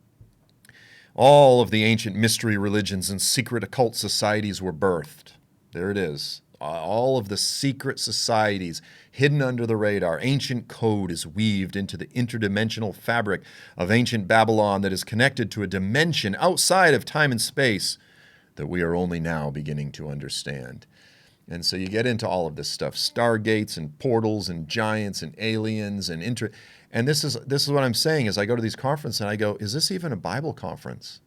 all of the ancient mystery religions and secret occult societies were birthed. There it is. All of the secret societies hidden under the radar. Ancient code is weaved into the interdimensional fabric of ancient Babylon that is connected to a dimension outside of time and space that we are only now beginning to understand. And so you get into all of this stuff, stargates and portals and giants and aliens and and this is what I'm saying is I go to these conferences and I go, is this even a Bible conference?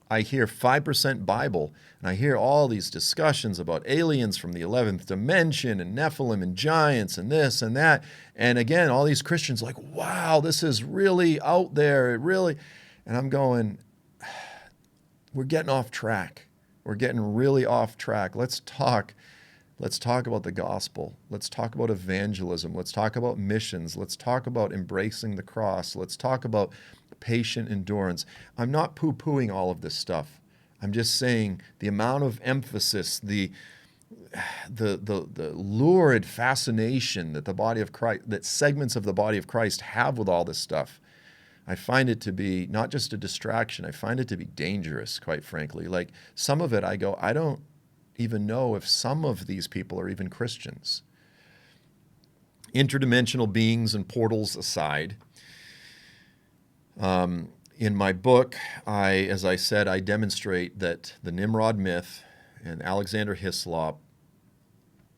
I hear 5% Bible, and I hear all these discussions about aliens from the 11th dimension and Nephilim and giants and this and that. And again, all these Christians like, wow, this is really out there. And I'm going, we're getting off track. We're getting really off track. Let's talk about the gospel. Let's talk about evangelism. Let's talk about missions. Let's talk about embracing the cross. Let's talk about patient endurance. I'm not poo-pooing all of this stuff. I'm just saying the amount of emphasis, the lurid fascination that the body of Christ, that segments of the body of Christ have with all this stuff, I find it to be not just a distraction, I find it to be dangerous, quite frankly. Like some of it, I go, I don't even know if some of these people are even Christians. Interdimensional beings and portals aside, in my book, as I said, I demonstrate that the Nimrod myth and Alexander Hislop,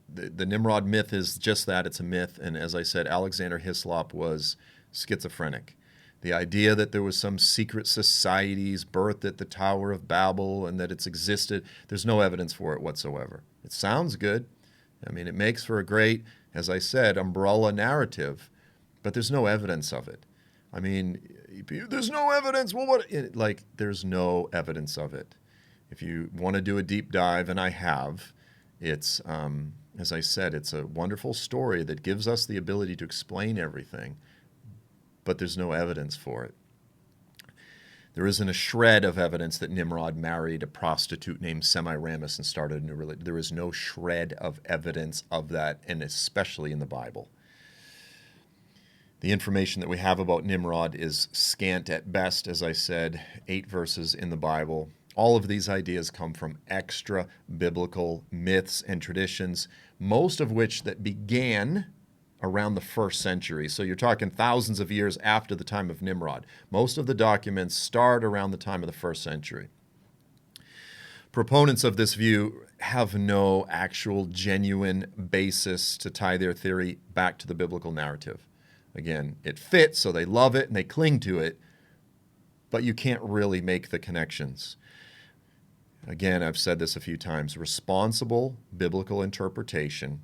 the Nimrod myth is just that, it's a myth. And as I said, Alexander Hislop was schizophrenic. The idea that there was some secret societies birthed at the Tower of Babel and that it's existed, there's no evidence for it whatsoever. It sounds good. I mean, it makes for a great, as I said, umbrella narrative, but there's no evidence of it. I mean, there's no evidence. Well, there's no evidence of it. If you want to do a deep dive, and I have, it's, as I said, it's a wonderful story that gives us the ability to explain everything, but there's no evidence for it. There isn't a shred of evidence that Nimrod married a prostitute named Semiramis and started a new religion. There is no shred of evidence of that, and especially in the Bible. The information that we have about Nimrod is scant at best, as I said, 8 verses in the Bible. All of these ideas come from extra biblical myths and traditions, most of which that began around the 1st century. So you're talking thousands of years after the time of Nimrod. Most of the documents start around the time of the 1st century. Proponents of this view have no actual genuine basis to tie their theory back to the biblical narrative. Again, it fits, so they love it and they cling to it, but you can't really make the connections. Again, I've said this a few times, responsible biblical interpretation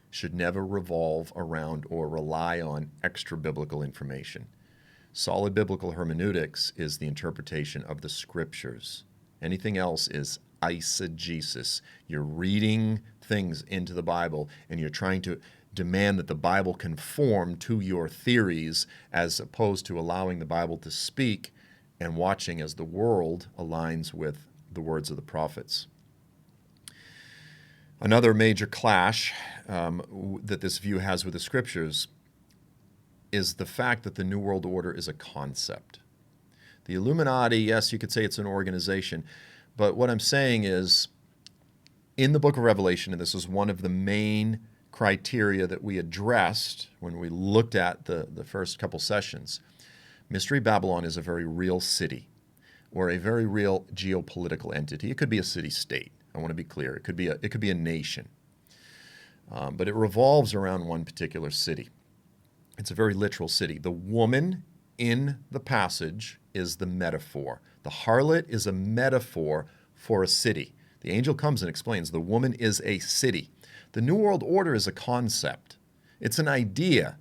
should never revolve around or rely on extra biblical information. Solid biblical hermeneutics is the interpretation of the scriptures. Anything else is eisegesis. You're reading things into the Bible and you're trying to demand that the Bible conform to your theories as opposed to allowing the Bible to speak and watching as the world aligns with the words of the prophets. Another major clash that this view has with the scriptures is the fact that the New World Order is a concept. The Illuminati, yes, you could say it's an organization, but what I'm saying is in the book of Revelation, and this is one of the main criteria that we addressed when we looked at the first couple sessions, Mystery Babylon is a very real city or a very real geopolitical entity. It could be a city-state. I want to be clear. It could be a nation. But it revolves around one particular city. It's a very literal city. The woman in the passage is the metaphor. The harlot is a metaphor for a city. The angel comes and explains the woman is a city. The New World Order is a concept. It's an idea,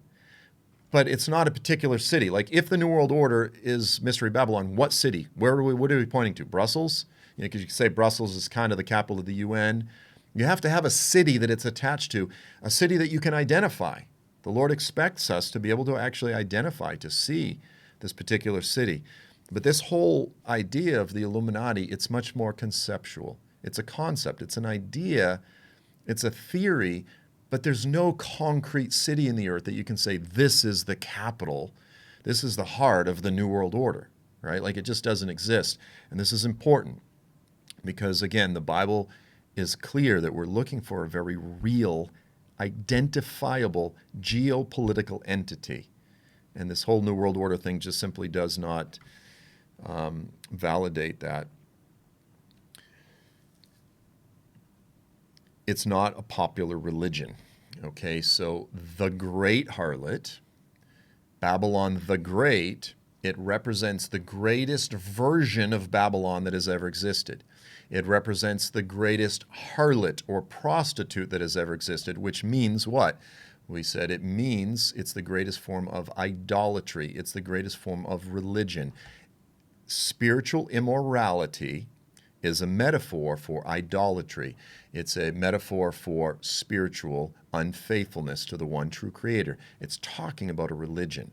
but it's not a particular city. Like if the New World Order is Mystery Babylon, what city? What are we pointing to? Brussels? Because you could say Brussels is kind of the capital of the UN. You have to have a city that it's attached to, a city that you can identify. The Lord expects us to be able to actually identify, to see this particular city. But this whole idea of the Illuminati, it's much more conceptual. It's a concept. It's an idea. It's a theory. But there's no concrete city in the earth that you can say, this is the capital. This is the heart of the New World Order, right? Like it just doesn't exist. And this is important because, again, the Bible is clear that we're looking for a very real, identifiable geopolitical entity. And this whole New World Order thing just simply does not validate that. It's not a popular religion. Okay, so the great harlot, Babylon the Great, it represents the greatest version of Babylon that has ever existed. It represents the greatest harlot or prostitute that has ever existed, which means what? We said it means it's the greatest form of idolatry. It's the greatest form of religion. Spiritual immorality is a metaphor for idolatry. It's a metaphor for spiritual unfaithfulness to the one true creator. It's talking about a religion.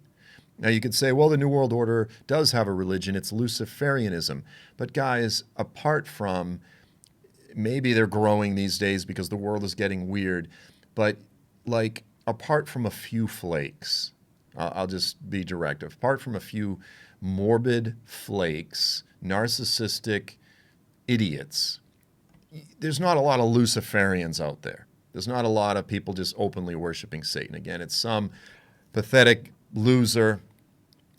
Now you could say, well, the New World Order does have a religion. It's Luciferianism. But guys, apart from, maybe they're growing these days because the world is getting weird, but like apart from a few flakes, I'll just be direct, apart from a few morbid flakes, narcissistic idiots, there's not a lot of Luciferians out there. There's not a lot of people just openly worshiping Satan. Again, it's some pathetic loser.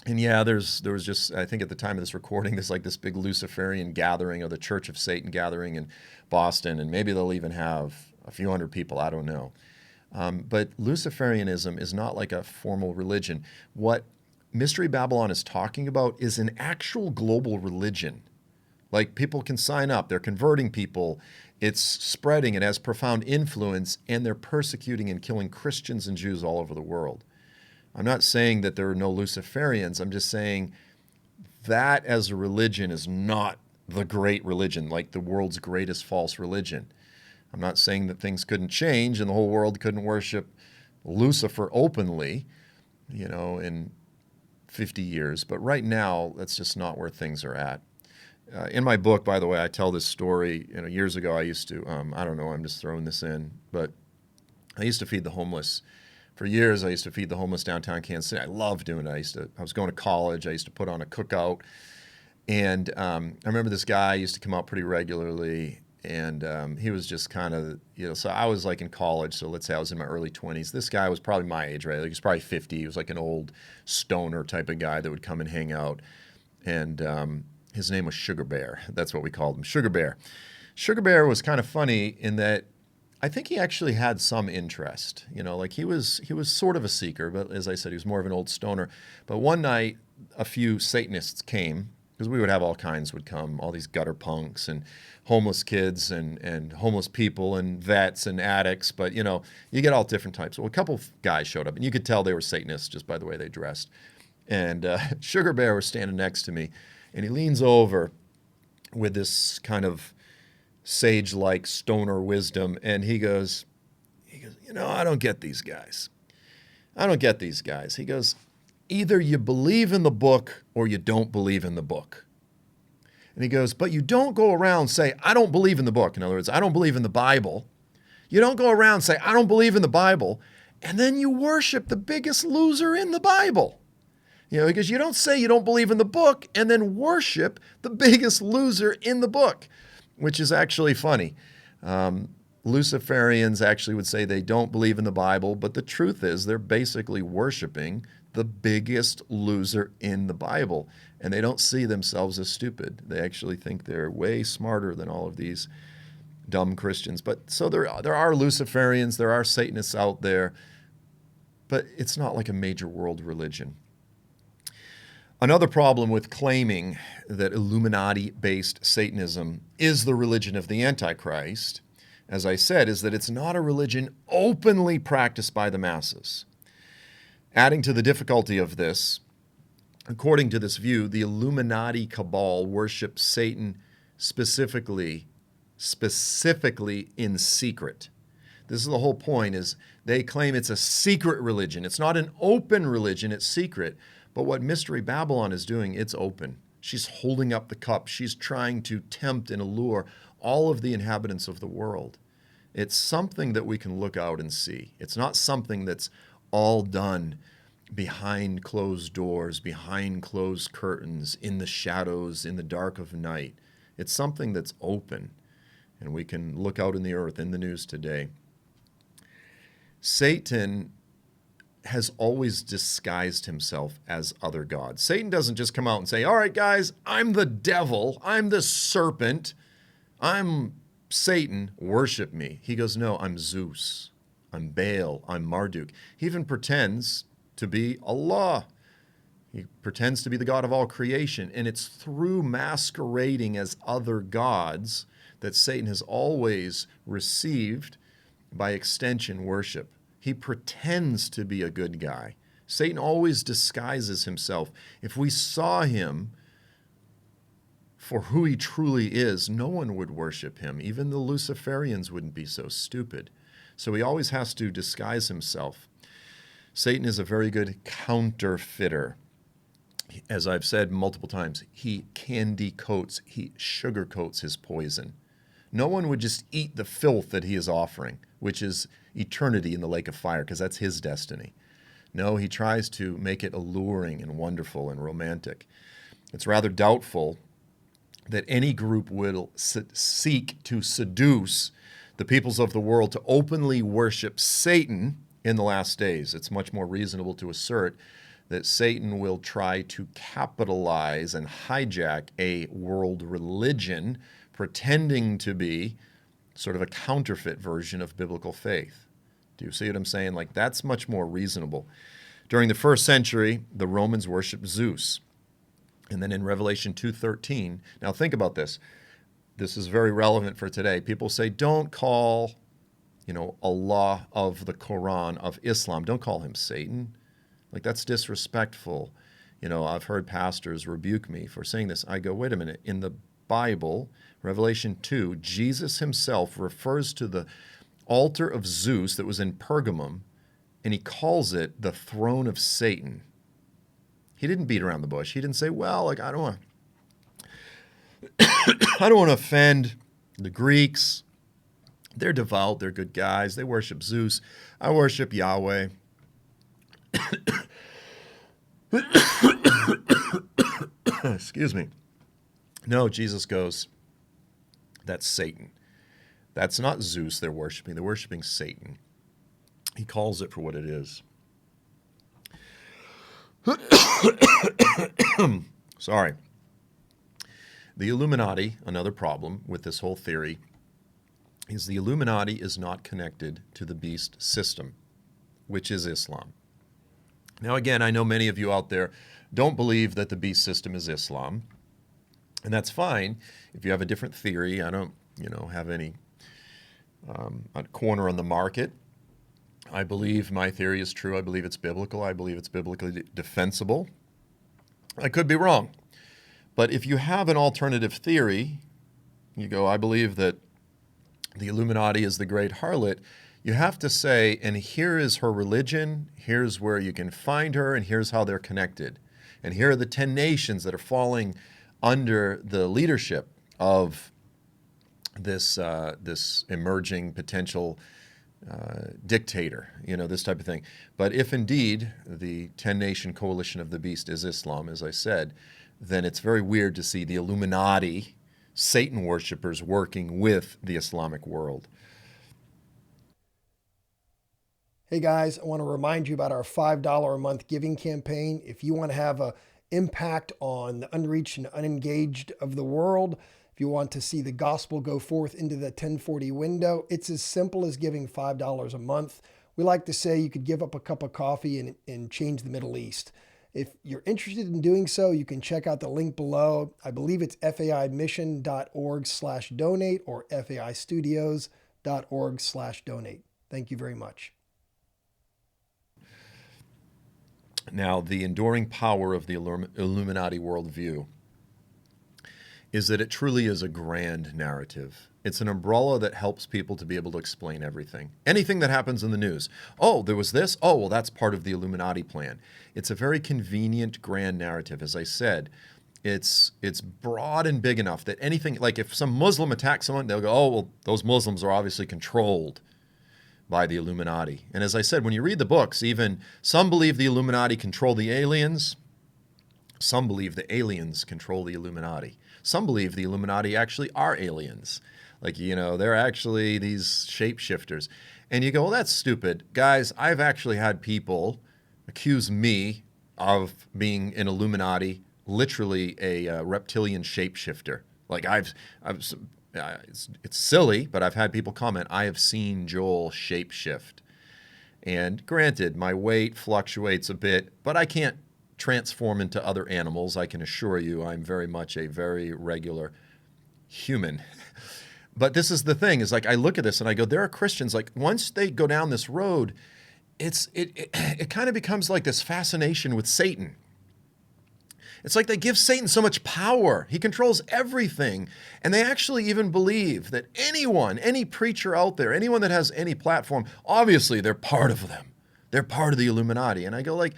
And yeah, there was just, I think at the time of this recording, there's like this big Luciferian gathering or the Church of Satan gathering in Boston, and maybe they'll even have a few hundred people, I don't know. But Luciferianism is not like a formal religion. What Mystery Babylon is talking about is an actual global religion. Like people can sign up, they're converting people, it's spreading, it has profound influence, and they're persecuting and killing Christians and Jews all over the world. I'm not saying that there are no Luciferians, I'm just saying that as a religion is not the great religion, like the world's greatest false religion. I'm not saying that things couldn't change and the whole world couldn't worship Lucifer openly, in 50 years, but right now, that's just not where things are at. In my book, by the way, I tell this story. Years ago, I used to, I don't know, I'm just throwing this in, but I used to feed the homeless. For years, I used to feed the homeless downtown Kansas City. I loved doing it. I was going to college. I used to put on a cookout. And I remember this guy used to come out pretty regularly, and he was just kind of, so I was like in college, so let's say I was in my early 20s. This guy was probably my age, right? Like he was probably 50. He was like an old stoner type of guy that would come and hang out. And his name was Sugar Bear. That's what we called him, Sugar Bear. Sugar Bear was kind of funny in that I think he actually had some interest. Like he was sort of a seeker, but as I said, he was more of an old stoner. But one night, a few Satanists came, because we would have all kinds would come, all these gutter punks and homeless kids and homeless people and vets and addicts. But, you get all different types. Well, a couple of guys showed up, and you could tell they were Satanists just by the way they dressed. And Sugar Bear was standing next to me, and he leans over with this kind of sage-like stoner wisdom, and he goes, I don't get these guys. I don't get these guys. He goes, either you believe in the book or you don't believe in the book. And he goes, but you don't go around say, I don't believe in the book. In other words, I don't believe in the Bible. You don't go around say, I don't believe in the Bible, and then you worship the biggest loser in the Bible. Because you don't say you don't believe in the book and then worship the biggest loser in the book, which is actually funny. Luciferians actually would say they don't believe in the Bible, but the truth is they're basically worshiping the biggest loser in the Bible, and they don't see themselves as stupid. They actually think they're way smarter than all of these dumb Christians. But so there are Luciferians, there are Satanists out there, but it's not like a major world religion. Another problem with claiming that Illuminati-based Satanism is the religion of the Antichrist, as I said, is that it's not a religion openly practiced by the masses. Adding to the difficulty of this, according to this view, the Illuminati cabal worships Satan specifically in secret. This is the whole point, is they claim it's a secret religion. It's not an open religion, it's secret. But what Mystery Babylon is doing, it's open. She's holding up the cup. She's trying to tempt and allure all of the inhabitants of the world. It's something that we can look out and see. It's not something that's all done behind closed doors, behind closed curtains, in the shadows, in the dark of night. It's something that's open, and we can look out in the earth, in the news today. Satan has always disguised himself as other gods. Satan doesn't just come out and say, all right, guys, I'm the devil, I'm the serpent, I'm Satan, worship me. He goes, no, I'm Zeus, I'm Baal, I'm Marduk. He even pretends to be Allah. He pretends to be the God of all creation, and it's through masquerading as other gods that Satan has always received, by extension, worship. He pretends to be a good guy. Satan always disguises himself. If we saw him for who he truly is, no one would worship him. Even the Luciferians wouldn't be so stupid. So he always has to disguise himself. Satan is a very good counterfeiter. As I've said multiple times, he candy coats, he sugarcoats his poison. No one would just eat the filth that he is offering, which is eternity in the lake of fire, because that's his destiny. No, he tries to make it alluring and wonderful and romantic. It's rather doubtful that any group will seek to seduce the peoples of the world to openly worship Satan in the last days. It's much more reasonable to assert that Satan will try to capitalize and hijack a world religion, pretending to be sort of a counterfeit version of biblical faith. Do you see what I'm saying? Like, that's much more reasonable. During the first century, the Romans worshiped Zeus. And then in Revelation 2:13, now think about this. This is very relevant for today. People say, don't call, Allah of the Quran, of Islam, don't call him Satan. Like, that's disrespectful. I've heard pastors rebuke me for saying this. I go, wait a minute. In the Bible, Revelation 2, Jesus himself refers to the altar of Zeus that was in Pergamum, and he calls it the throne of Satan. He didn't beat around the bush. He didn't say, well, I don't want to offend the Greeks. They're devout. They're good guys. They worship Zeus. I worship Yahweh. Excuse me. No, Jesus goes, that's Satan. That's not Zeus they're worshiping. They're worshiping Satan. He calls it for what it is. Sorry. The Illuminati, another problem with this whole theory, is the Illuminati is not connected to the beast system, which is Islam. Now, again, I know many of you out there don't believe that the beast system is Islam, and that's fine. If you have a different theory, I don't, have any corner on the market. I believe my theory is true. I believe it's biblical. I believe it's biblically defensible. I could be wrong. But if you have an alternative theory, you go, I believe that the Illuminati is the great harlot, you have to say, and here is her religion, here's where you can find her, and here's how they're connected. And here are the 10 nations that are falling under the leadership of this emerging potential dictator, this type of thing. But if indeed the 10-nation coalition of the beast is Islam, as I said, then it's very weird to see the Illuminati, Satan worshippers, working with the Islamic world. Hey guys, I want to remind you about our $5 a month giving campaign. If you want to have an impact on the unreached and unengaged of the world, if you want to see the gospel go forth into the 1040 window, it's as simple as giving $5 a month. We like to say you could give up a cup of coffee and change the Middle East. If you're interested in doing so, you can check out the link below. I believe it's faimission.org/donate or faistudios.org/donate. Thank you very much. Now, the enduring power of the Illuminati worldview is that it truly is a grand narrative. It's an umbrella that helps people to be able to explain everything. Anything that happens in the news. Oh, there was this? Oh, well, that's part of the Illuminati plan. It's a very convenient grand narrative. As I said, it's broad and big enough that anything, like if some Muslim attacks someone, they'll go, oh, well, those Muslims are obviously controlled by the Illuminati. And as I said, when you read the books, even some believe the Illuminati control the aliens. Some believe the aliens control the Illuminati. Some believe the Illuminati actually are aliens. Like, they're actually these shapeshifters. And you go, well, that's stupid. Guys, I've actually had people accuse me of being an Illuminati, literally a reptilian shapeshifter. Like, it's silly, but I've had people comment, I have seen Joel shapeshift. And granted, my weight fluctuates a bit, but I can't transform into other animals. I can assure you I'm very much a very regular human. But this is the thing, is like I look at this and I go, there are Christians, like once they go down this road, it kind of becomes like this fascination with Satan. It's like they give Satan so much power. He controls everything. And they actually even believe that anyone, any preacher out there, anyone that has any platform, obviously they're part of them. They're part of the Illuminati. And I go like,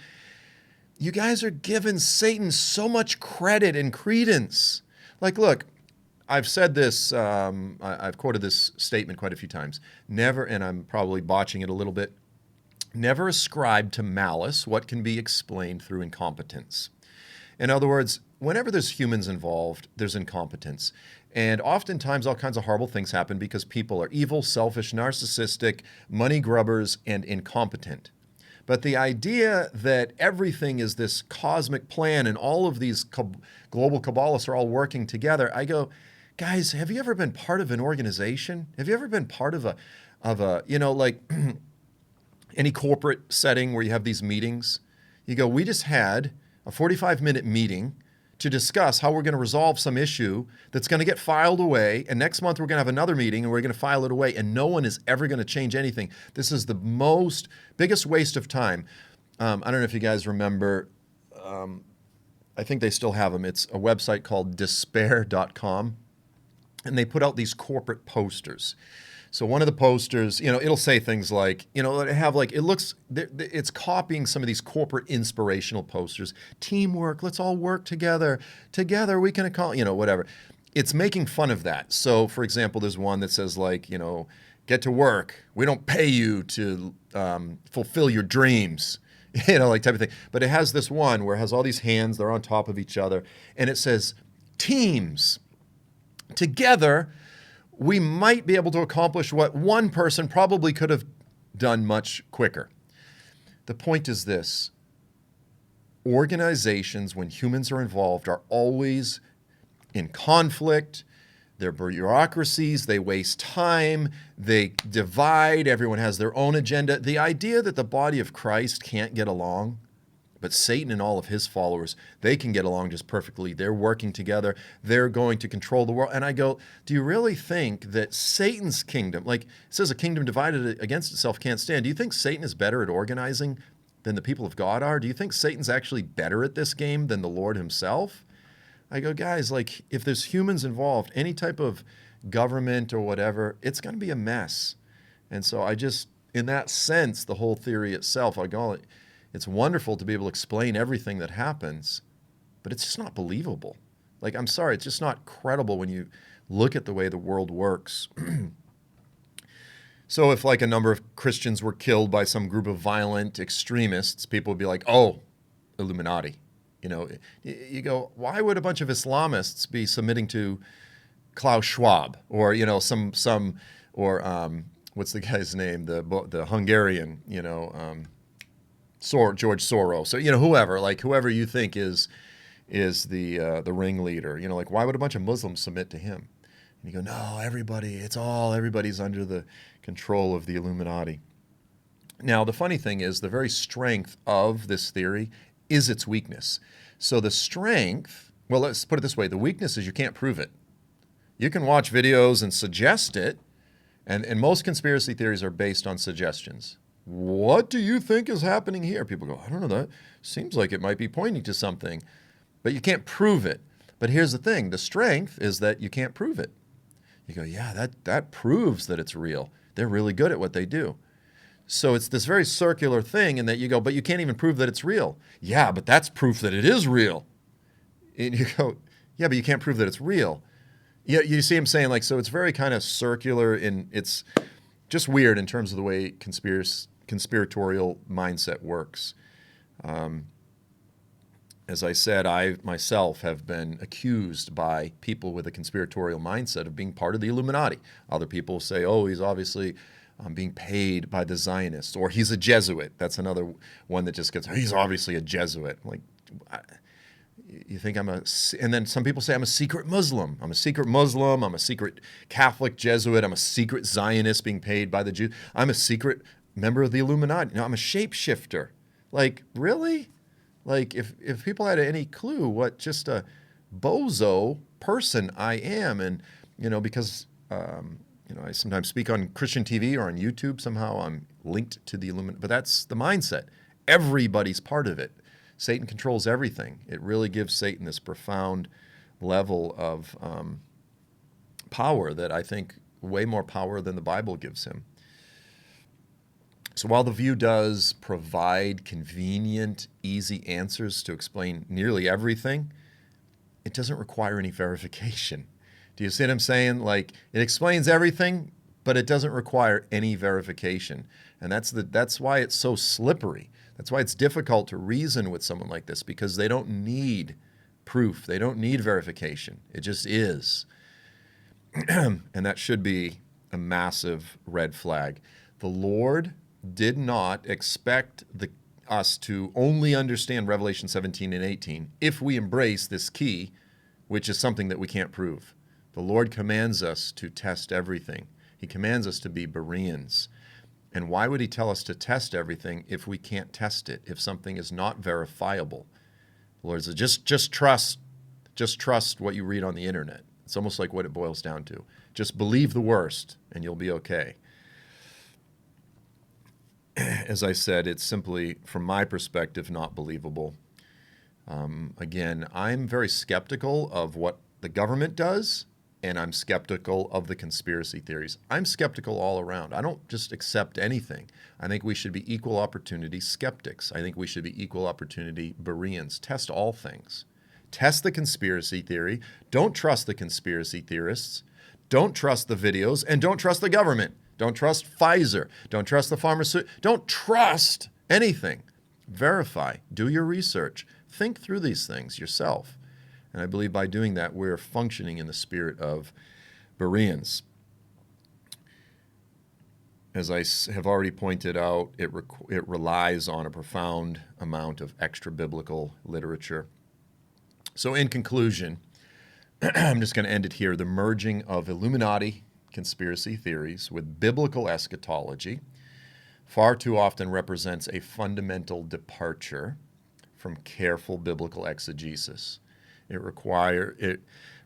you guys are giving Satan so much credit and credence. Like, look, I've said this, I've quoted this statement quite a few times. Never, and I'm probably botching it a little bit, never ascribe to malice what can be explained through incompetence. In other words, whenever there's humans involved, there's incompetence. And oftentimes all kinds of horrible things happen because people are evil, selfish, narcissistic, money grubbers, and incompetent. But the idea that everything is this cosmic plan and all of these global Kabbalists are all working together, I go, guys, have you ever been part of an organization? Have you ever been part of like any corporate setting where you have these meetings? You go, we just had a 45-minute meeting to discuss how we're going to resolve some issue that's going to get filed away, and next month we're going to have another meeting and we're going to file it away, and no one is ever going to change anything. This is the biggest waste of time. I don't know if you guys remember, I think they still have them. It's a website called despair.com, and they put out these corporate posters. So one of the posters, it'll say things like, it's copying some of these corporate inspirational posters. Teamwork, let's all work together. Together we can accomplish, whatever. It's making fun of that. So, for example, there's one that says like, get to work. We don't pay you to fulfill your dreams, like type of thing. But it has this one where it has all these hands, they're on top of each other. And it says, teams. Together, we might be able to accomplish what one person probably could have done much quicker. The point is this: organizations, when humans are involved, are always in conflict. They're bureaucracies, they waste time, they divide, everyone has their own agenda. The idea that the body of Christ can't get along, but Satan and all of his followers, they can get along just perfectly. They're working together. They're going to control the world. And I go, do you really think that Satan's kingdom, like it says a kingdom divided against itself can't stand. Do you think Satan is better at organizing than the people of God are? Do you think Satan's actually better at this game than the Lord himself? I go, guys, like if there's humans involved, any type of government or whatever, it's going to be a mess. And so I just, in that sense, the whole theory itself, I go, it's wonderful to be able to explain everything that happens, but it's just not believable. Like, I'm sorry, it's just not credible when you look at the way the world works. So if like a number of Christians were killed by some group of violent extremists, people would be like, oh, Illuminati. You know, you go, why would a bunch of Islamists be submitting to Klaus Schwab or, you know, what's the guy's name? The Hungarian, you know, George Soros. So, you know, whoever you think is the ringleader, you know, like why would a bunch of Muslims submit to him? And you go, no, everybody's under the control of the Illuminati. Now, the funny thing is the very strength of this theory is its weakness. So the strength, well, let's put it this way. The weakness is you can't prove it. You can watch videos and suggest it, and most conspiracy theories are based on suggestions. What do you think is happening here? People go, I don't know, that seems like it might be pointing to something, but you can't prove it. But here's the thing. The strength is that you can't prove it. You go, yeah, that proves that it's real. They're really good at what they do. So it's this very circular thing in that you go, but you can't even prove that it's real. Yeah, but that's proof that it is real. And you go, yeah, but you can't prove that it's real. Yeah, you see him saying like, so it's very kind of circular and it's just weird in terms of the way conspiratorial mindset works. As I said, I myself have been accused by people with a conspiratorial mindset of being part of the Illuminati. Other people say, oh, he's obviously being paid by the Zionists, or he's a Jesuit. That's another one that just gets, he's obviously a Jesuit. Like, you think and then some people say I'm a secret Muslim. I'm a secret Muslim. I'm a secret Catholic Jesuit. I'm a secret Zionist being paid by the Jews. I'm a secret member of the Illuminati. No, I'm a shapeshifter. Like, really? Like, if people had any clue what just a bozo person I am, and, you know, because, you know, I sometimes speak on Christian TV or on YouTube. Somehow I'm linked to the Illuminati. But that's the mindset. Everybody's part of it. Satan controls everything. It really gives Satan this profound level of power that I think way more power than the Bible gives him. So while the view does provide convenient, easy answers to explain nearly everything, it doesn't require any verification. Do you see what I'm saying? Like, it explains everything, but it doesn't require any verification. And that's why it's so slippery. That's why it's difficult to reason with someone like this, because they don't need proof. They don't need verification. It just is. And that should be a massive red flag. The Lord did not expect us to only understand Revelation 17 and 18 if we embrace this key, which is something that we can't prove. The Lord commands us to test everything. He commands us to be Bereans. And why would he tell us to test everything if we can't test it, if something is not verifiable? The Lord says, just trust what you read on the internet. It's almost like what it boils down to. Just believe the worst and you'll be okay. As I said, it's simply, from my perspective, not believable. Again, I'm very skeptical of what the government does, and I'm skeptical of the conspiracy theories. I'm skeptical all around. I don't just accept anything. I think we should be equal opportunity skeptics. I think we should be equal opportunity Bereans. Test all things. Test the conspiracy theory. Don't trust the conspiracy theorists. Don't trust the videos, and don't trust the government. Don't trust Pfizer. Don't trust the pharmaceutical. Don't trust anything. Verify. Do your research. Think through these things yourself. And I believe by doing that, we're functioning in the spirit of Bereans. As I have already pointed out, it relies on a profound amount of extra-biblical literature. So in conclusion, I'm just going to end it here. The merging of Illuminati conspiracy theories with biblical eschatology far too often represents a fundamental departure from careful biblical exegesis. It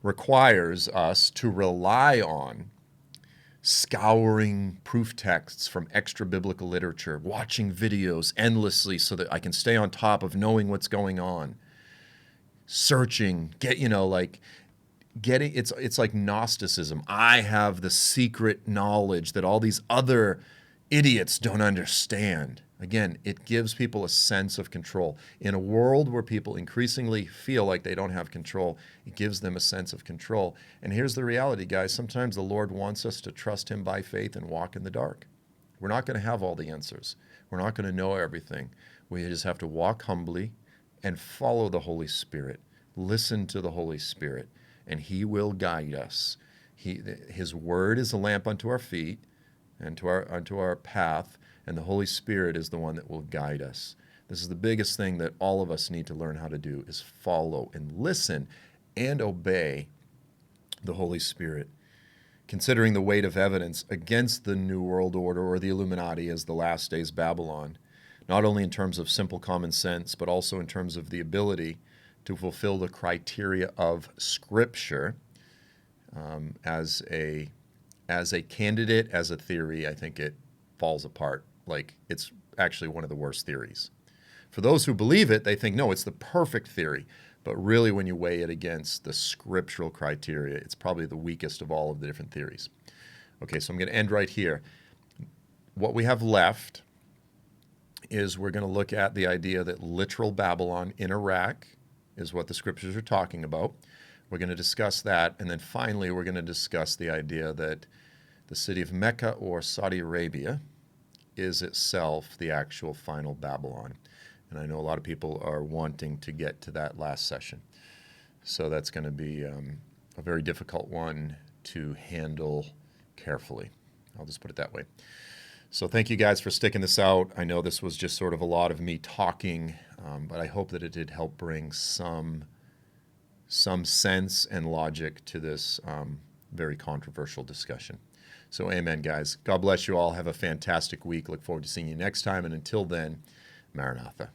requires us to rely on scouring proof texts from extra biblical literature, watching videos endlessly so that I can stay on top of knowing what's going on, searching, it's like Gnosticism. I have the secret knowledge that all these other idiots don't understand. Again, it gives people a sense of control. In a world where people increasingly feel like they don't have control, it gives them a sense of control. And here's the reality, guys. Sometimes the Lord wants us to trust him by faith and walk in the dark. We're not going to have all the answers. We're not going to know everything. We just have to walk humbly and follow the Holy Spirit. Listen to the Holy Spirit, and he will guide us. His word is a lamp unto our feet and unto our path, and the Holy Spirit is the one that will guide us. This is the biggest thing that all of us need to learn how to do, is follow and listen and obey the Holy Spirit. Considering the weight of evidence against the New World Order or the Illuminati as the last days Babylon, not only in terms of simple common sense, but also in terms of the ability to fulfill the criteria of Scripture as a candidate, as a theory, I think it falls apart. Like, it's actually one of the worst theories. For those who believe it, they think, no, it's the perfect theory. But really, when you weigh it against the scriptural criteria, it's probably the weakest of all of the different theories. Okay, so I'm going to end right here. What we have left is we're going to look at the idea that literal Babylon in Iraq is what the scriptures are talking about. We're going to discuss that. And then finally, we're going to discuss the idea that the city of Mecca or Saudi Arabia is itself the actual final Babylon. And I know a lot of people are wanting to get to that last session. So that's going to be a very difficult one to handle carefully. I'll just put it that way. So thank you guys for sticking this out. I know this was just sort of a lot of me talking, but I hope that it did help bring some sense and logic to this very controversial discussion. So amen, guys. God bless you all. Have a fantastic week. Look forward to seeing you next time. And until then, Maranatha.